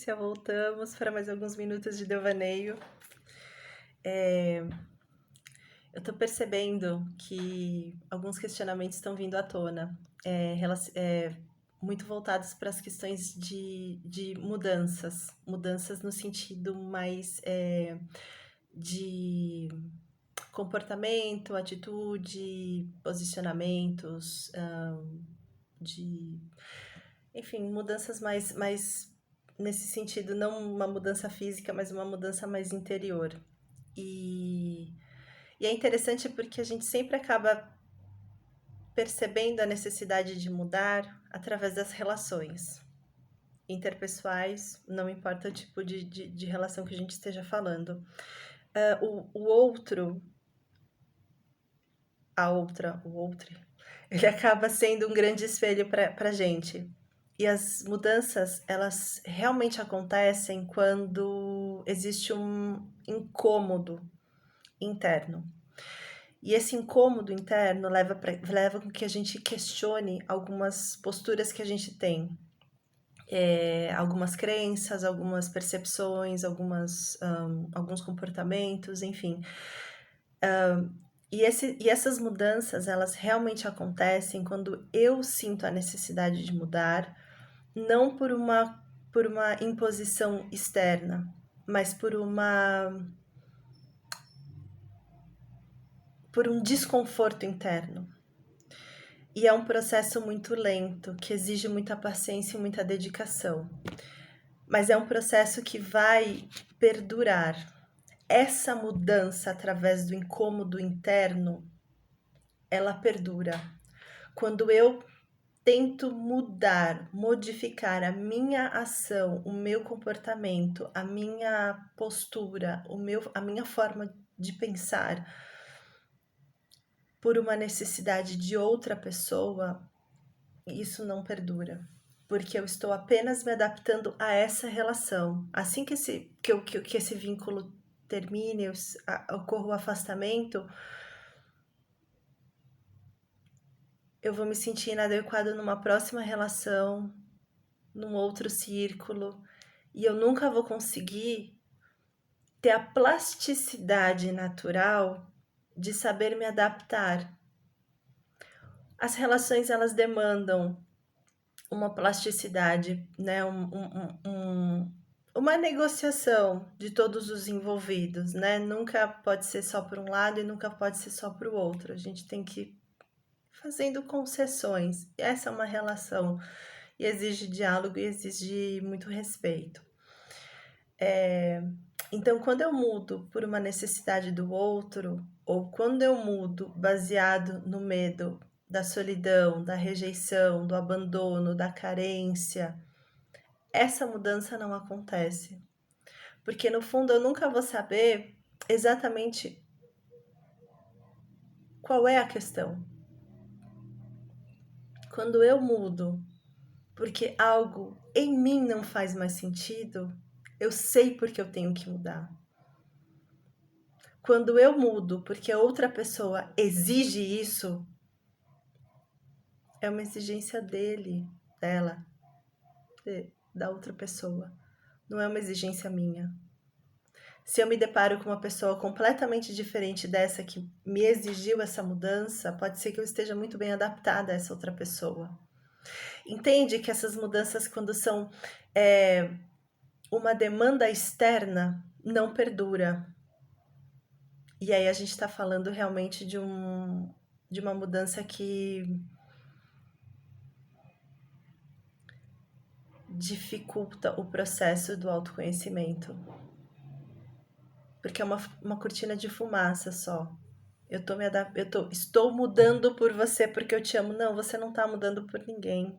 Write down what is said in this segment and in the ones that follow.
Patrícia, voltamos para mais alguns minutos de devaneio. É, eu estou percebendo que alguns questionamentos estão vindo à tona, muito voltados para as questões de mudanças no sentido mais de comportamento, atitude, posicionamentos, de enfim, mudanças mais nesse sentido, não uma mudança física, mas uma mudança mais interior. E, e é interessante porque a gente sempre acaba percebendo a necessidade de mudar através das relações interpessoais, não importa o tipo de relação que a gente esteja falando. O outro, a outra, o outro, ele acaba sendo um grande espelho para a gente. E as mudanças, elas realmente acontecem quando existe um incômodo interno. E esse incômodo interno leva com que a gente questione algumas posturas que a gente tem, algumas crenças, algumas percepções, alguns comportamentos, enfim. E essas mudanças, elas realmente acontecem quando eu sinto a necessidade de mudar, não por uma imposição externa, mas por um desconforto interno. E é um processo muito lento, que exige muita paciência e muita dedicação. Mas é um processo que vai perdurar. Essa mudança através do incômodo interno, ela perdura. Quando eu tento mudar, modificar a minha ação, o meu comportamento, a minha postura, a minha forma de pensar por uma necessidade de outra pessoa, isso não perdura. Porque eu estou apenas me adaptando a essa relação. Assim que esse vínculo termine, ocorra o afastamento, eu vou me sentir inadequada numa próxima relação, num outro círculo, e eu nunca vou conseguir ter a plasticidade natural de saber me adaptar. As relações, elas demandam uma plasticidade, né? Uma negociação de todos os envolvidos, né? Nunca pode ser só por um lado e nunca pode ser só para o outro. A gente tem que ir fazendo concessões. Essa é uma relação e exige diálogo e exige muito respeito. Então, quando eu mudo por uma necessidade do outro, ou quando eu mudo baseado no medo da solidão, da rejeição, do abandono, da carência, essa mudança não acontece. Porque no fundo eu nunca vou saber exatamente qual é a questão. Quando eu mudo porque algo em mim não faz mais sentido, eu sei porque eu tenho que mudar. Quando eu mudo porque outra pessoa exige isso, é uma exigência dela, da outra pessoa. Não é uma exigência minha. Se eu me deparo com uma pessoa completamente diferente dessa que me exigiu essa mudança, pode ser que eu esteja muito bem adaptada a essa outra pessoa. Entende que essas mudanças, quando são uma demanda externa, não perdura. E aí a gente está falando realmente de uma mudança que dificulta o processo do autoconhecimento. Porque é uma cortina de fumaça só. Estou mudando por você porque eu te amo. Não, você não está mudando por ninguém.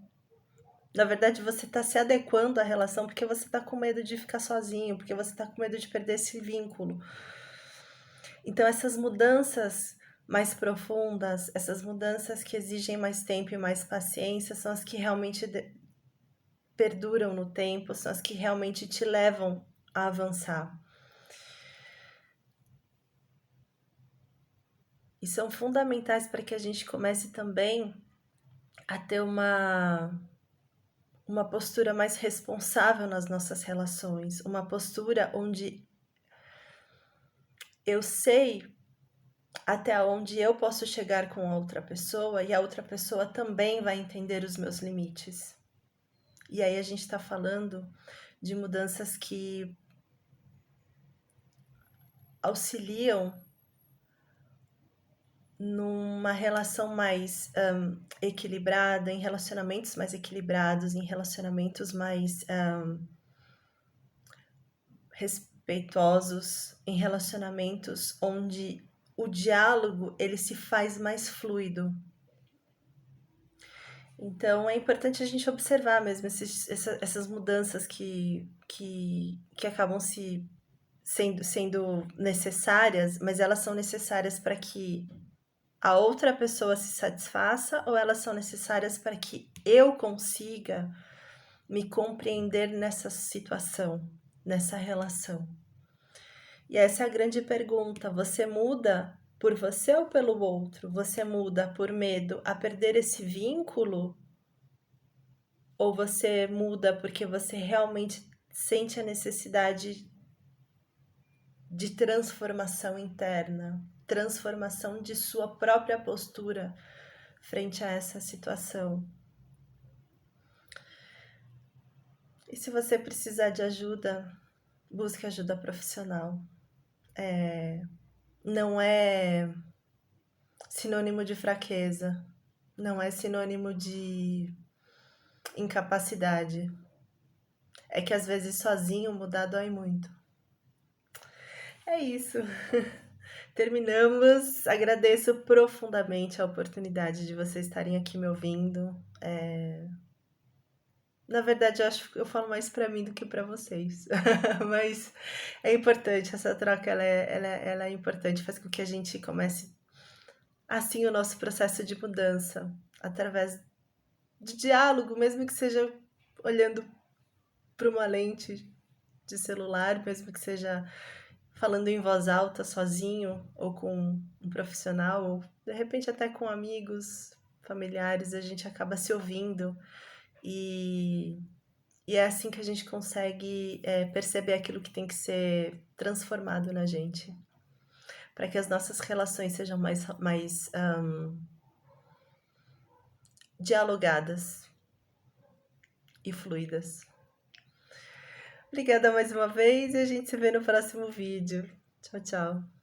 Na verdade, você está se adequando à relação porque você está com medo de ficar sozinho, porque você está com medo de perder esse vínculo. Então, essas mudanças mais profundas, essas mudanças que exigem mais tempo e mais paciência, são as que realmente perduram no tempo, são as que realmente te levam a avançar. E são fundamentais para que a gente comece também a ter uma postura mais responsável nas nossas relações, uma postura onde eu sei até onde eu posso chegar com a outra pessoa e a outra pessoa também vai entender os meus limites. E aí a gente está falando de mudanças que auxiliam numa relação mais equilibrada, em relacionamentos mais equilibrados, em relacionamentos mais respeitosos, em relacionamentos onde o diálogo ele se faz mais fluido. Então é importante a gente observar mesmo essas mudanças que acabam sendo necessárias, mas elas são necessárias para que a outra pessoa se satisfaça ou elas são necessárias para que eu consiga me compreender nessa situação, nessa relação? E essa é a grande pergunta. Você muda por você ou pelo outro? Você muda por medo a perder esse vínculo? Ou você muda porque você realmente sente a necessidade de transformação interna, transformação de sua própria postura frente a essa situação? E se você precisar de ajuda, busque ajuda profissional. Não é sinônimo de fraqueza, não é sinônimo de incapacidade. É que às vezes sozinho mudar dói muito. É isso. Terminamos. Agradeço profundamente a oportunidade de vocês estarem aqui me ouvindo. Na verdade, eu acho que eu falo mais para mim do que para vocês. Mas é importante, essa troca ela é importante, faz com que a gente comece assim o nosso processo de mudança, através de diálogo, mesmo que seja olhando para uma lente de celular, mesmo que seja falando em voz alta, sozinho, ou com um profissional, ou de repente até com amigos, familiares, a gente acaba se ouvindo e é assim que a gente consegue perceber aquilo que tem que ser transformado na gente, para que as nossas relações sejam mais dialogadas e fluidas. Obrigada mais uma vez e a gente se vê no próximo vídeo. Tchau, tchau.